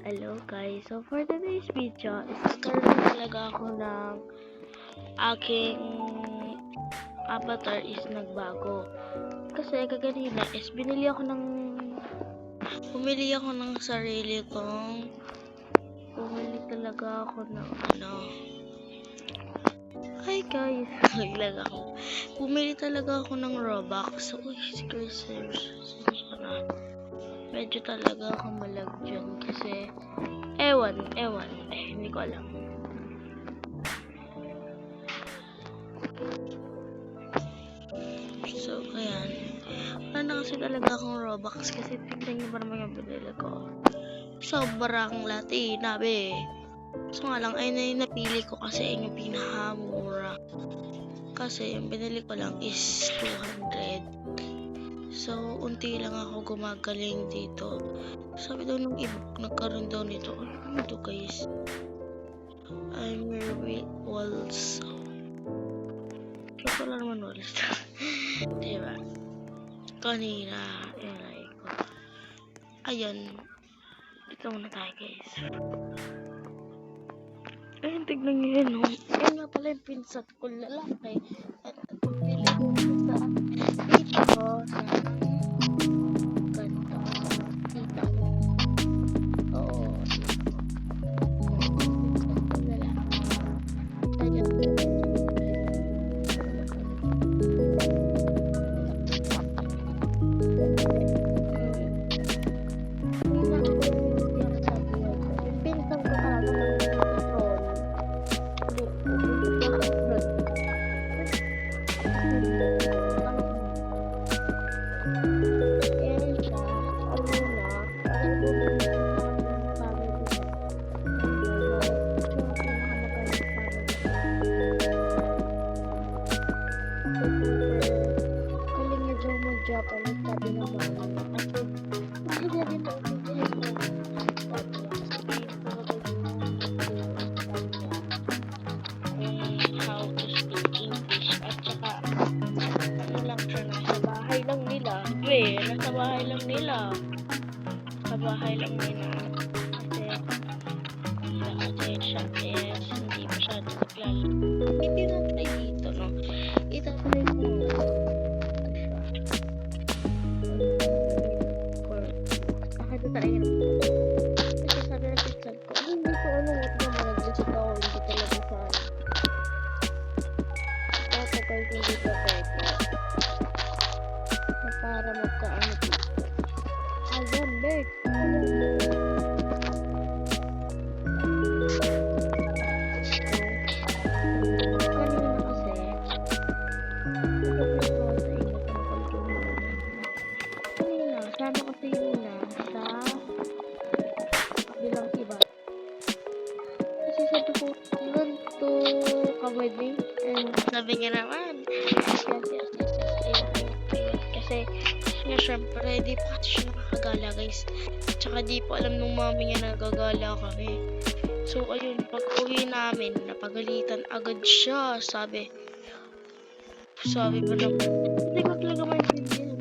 Hello guys, so for today's video is nagkaroon talaga ako ng aking avatar is nagbago. Kasi kaganina is bumili ako ng sarili kong bumili talaga ako ng hi guys, bumili talaga ako ng Robux. Uy, si Chris, na. Medyo talaga ako malag dyan kasi ewan, hindi ko alam. So, ayan. Wala na kasi talaga akong Robux kasi tignan niyo ba naman yung binili ko. Sobrang lati, nabe. So nga lang, ay napili ko kasi yung pinakamura. Kasi yung binili ko lang is 200. So, unti lang ako gumagaling dito. Sabi daw nung iba, nagkaroon daw nito. Ano ito guys? I'm very walls. Wala naman walls. Diba? Kanina, inalay ko. Ayan. Dito muna tayo guys. Ayun, tignan nyo yun. Ayun nga pala yung pinsat ko lalaki. At pili ko sa dito ko sa ganito. Dito ko. Oo. Pinsat ko lalaki. Ayan. Japanese sabi ng mga kasi lagi na how to speak English at saka ano lang siya, nasa bahay lang nila nasa bahay lang nila kasi siya is hindi masyado naglalaro. Hindi na try dito, no? Itatry ko kasi sabi ng pizza ko, hindi ko what naman nag-visit ako, hindi talaga sa tatagay ko hindi ka pwede na para magkaano dito. Ayan, Bert! Kanina kasi sana kasi yun sa kabilang iba. Kasi sabi ko, ganito ka-wedding. And sabi niya naman, yes. Kasi nga syempre, di pa kasi siya nakakagala guys. Tsaka di pa alam nung mami niya nagagala kami. So ayun, pag uwi namin, napagalitan agad siya. Sabi ba naman, hindi ko talaga maintindihan.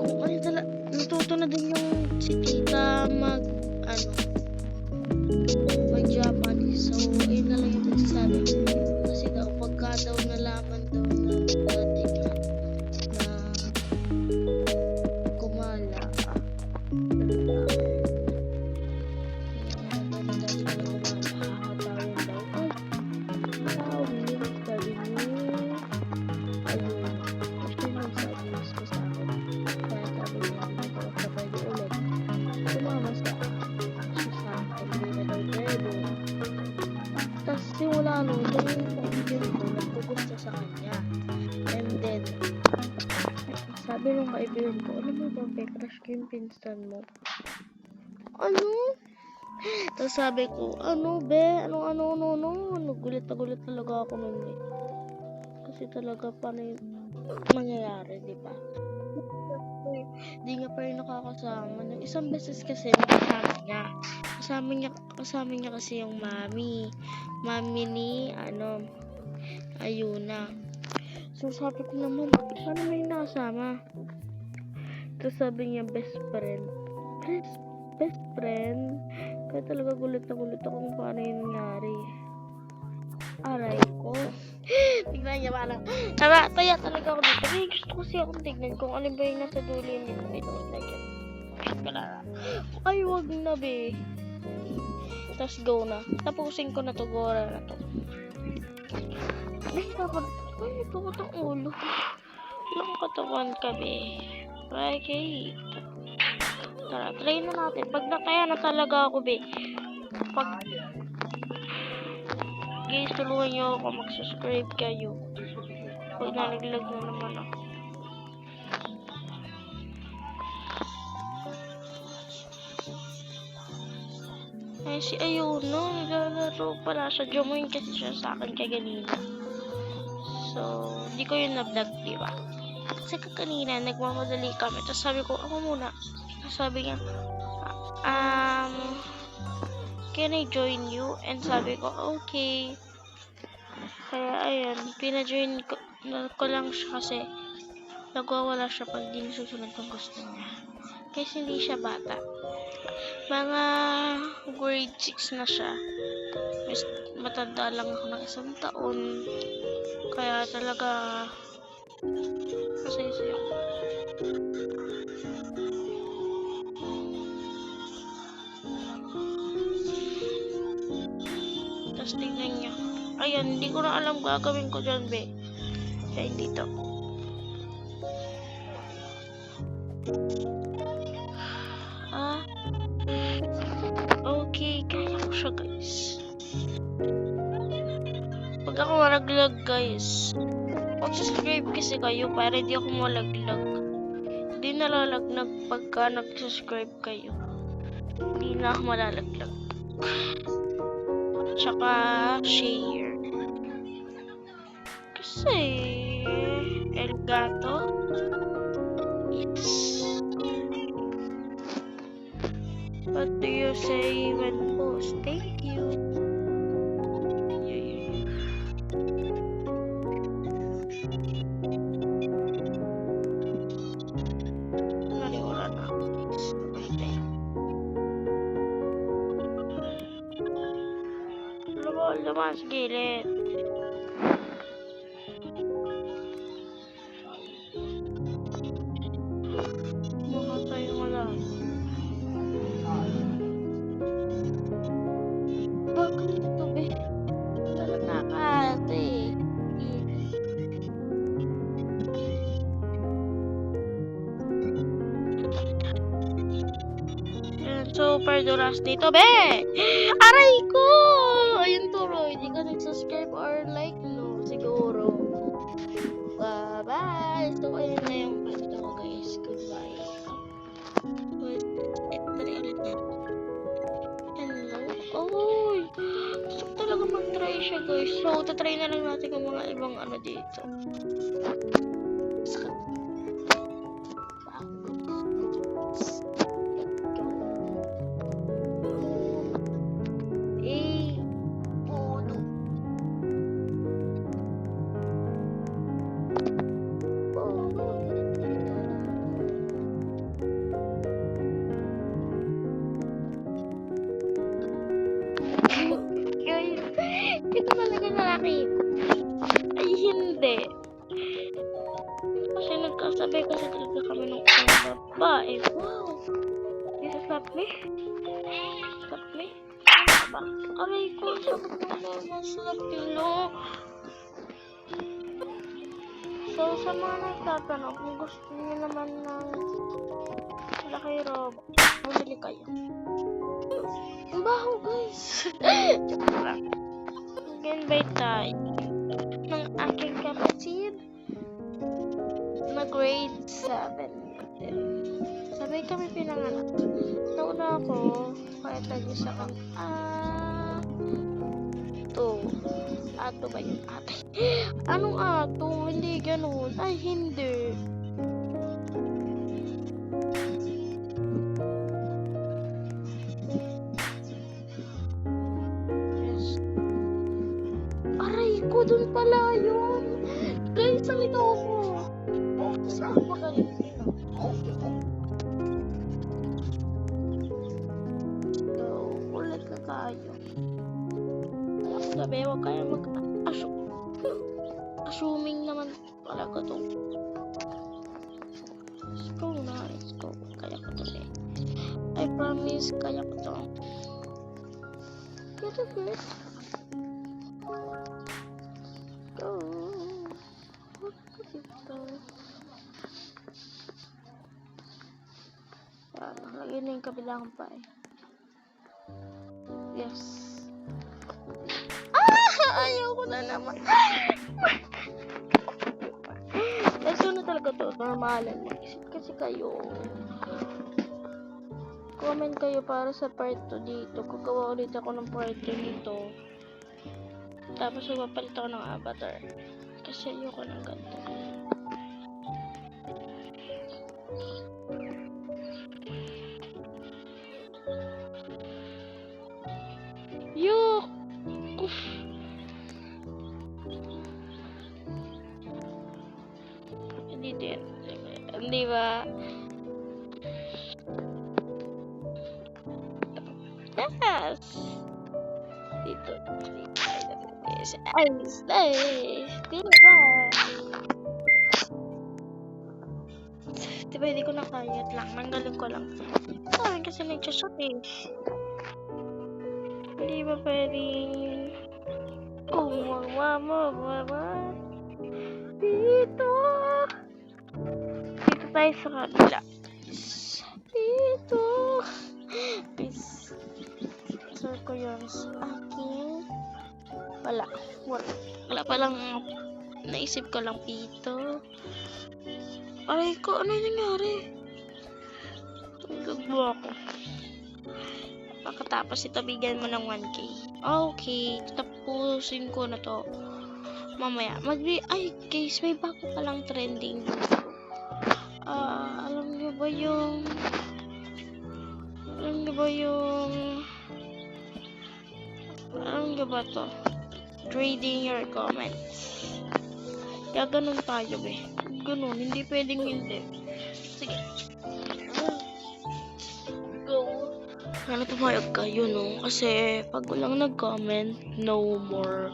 Kung ano talaga, natuto na din yung si tita mag-Japanese. So, ayun na lang yung magsasabi. Kasi daw, pagka daw nalaman daw na gumala. Simula nung kaibigan ko, nagpupunta sa kanya. And then, sabi nung kaibigan ko, ano mo ba, crush ko yung pinsan mo? Ano? Tapos sabi ko, ano be? Ano? Gulit na gulit talaga ako nun eh. Kasi talaga, paano yung mangyayari, di ba? Di nga pa rin nakakasama. Isang beses kasi kasama niya kasi yung mami ni Ayuna. So sabi ko naman, paano may nakasama? Tapos sabi niya best friend best friend. Kaya talaga gulat na gulat ako kung paano yung nangyari. Aray ko. Tignan niya parang. Taya talaga ako dito. Ay, gusto ko siya akong tignan kung ano ba yung nasa dulo yun dito. I don't like it. Ay, wag na be. Tapos go na. Tapusin ko na to. Gora na to. Ay, kapot ang ulo. Ilang katawan ka be. Okay. Tara, try na natin. Pag nataya na talaga ako be. Guys, tulungan nyo ako. Mag-subscribe kayo. Pag nalaglag na naman ako. Ay, si Ayuno, naglalaro pala siya. Jomoin kasi siya sa akin kaganina. So, hindi ko yun na-vlog, diba? Kasi kanina, nagmamadali kami. Tapos sabi ko, ako muna. Tapos sabi niya, can I join you? And sabi ko, okay. Kaya, ayun, pina-join ko lang siya kasi nagwawala siya pag di nasusunod ng gusto niya. Kasi hindi siya bata. Mga grade 6 na siya. Mas matanda lang ako ng 1 taon. Kaya talaga masaya-saya ako. Tapos tingnan niya. Ayan, hindi ko na alam gagawin ko dyan, be. Kaya hindi to. Okay, kaya ko siya, guys. Pag ako malaglag, guys, mag-subscribe kasi kayo para hindi ako malaglag. Hindi nalalagnag pagka nag-subscribe kayo. Hindi na ako malalaglag. Tsaka, share. Kasi, El Gato, it's... What do you say when post? Thank you. Naliwala na ako. Lumas gilid. Mukha tayo wala. Bakit ito be? Wala na kate. Super duras dito be! Aray ko! Ayun tuloy, hindi ka nag-subscribe or like no, siguro. Bye-bye! So, ayun na yung pwede ko guys. Goodbye. Hello? Oy! Gusto ko talaga mag-try siya guys. So, tatry na lang natin yung mga ibang ano dito. Ito talaga nakakita. Ay, hindi. Kasi nagkasabay kasi talaga kami ng babae. Wow! This is slap me? Slap me? Aray ko, sakit naman na slap yun. So, sa mga nagtatanong, kung gusto niyo naman ng laki robot, bumili kayo. Ang baho, guys! Joke lang. Mag-invite tayo ng aking kapatid na grade 7. Sabay kami pinanganak. Nauna ako, kaya tagis ako. Ato ba yung ate? Anong ato? Hindi ganun. Ay, hindi. Ko dun pala yun. Guys, salita ako. Saan ba kayo? Sabi, huwag kayo assuming naman talaga to. Let's go na, let's go. Kaya ko to eh. I promise, kaya ko to. Get it, good. Go. Yan, nakalagay na yung kabilang pa eh. Yes. Ayoko na naman. Let's go na talaga to. Normalan. Mag-isip kasi kayo. Comment kayo para sa part 2 dito. Gagawa ulit ako ng part 2 dito. Tapos magpapalit ako ng avatar. Kasi ayoko ng ganito. Yuck! Uff! Hindi din. Hindi ba? Yes! Dito. Nice! Diba? Diba, hindi ko na kayat lang. Nanggaling ko lang. Sabi kasi nag-shot eh. Hindi ba pwedeng... Dito! Dito tayo sa kabila. Dito! Peace. Sir ko yun sa akin. Wala pa lang. Naisip ko lang dito. Aray ko, ano yung nangyari? Gagbo ako. Pagkatapos ito, bigyan mo ng 1K. Okay, tapusin ko na to. Mamaya, ay guys, may bago palang trending. Alam niyo ba yung to? Trading your comments. Kaya ganun tayo eh. Ganun, hindi pwedeng hindi. Sige. Go. Sana pumayag kayo, no? Kasi pag walang nag-comment, no more.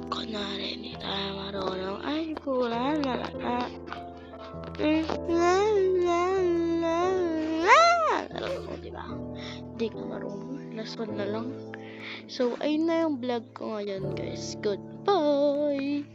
Kunwari, hindi tayo marunong. Ay, kulang na lang. Alam mo, diba? Hindi ka marunong. Last one na lang. So, ayun na yung vlog ko ngayon, guys. Goodbye!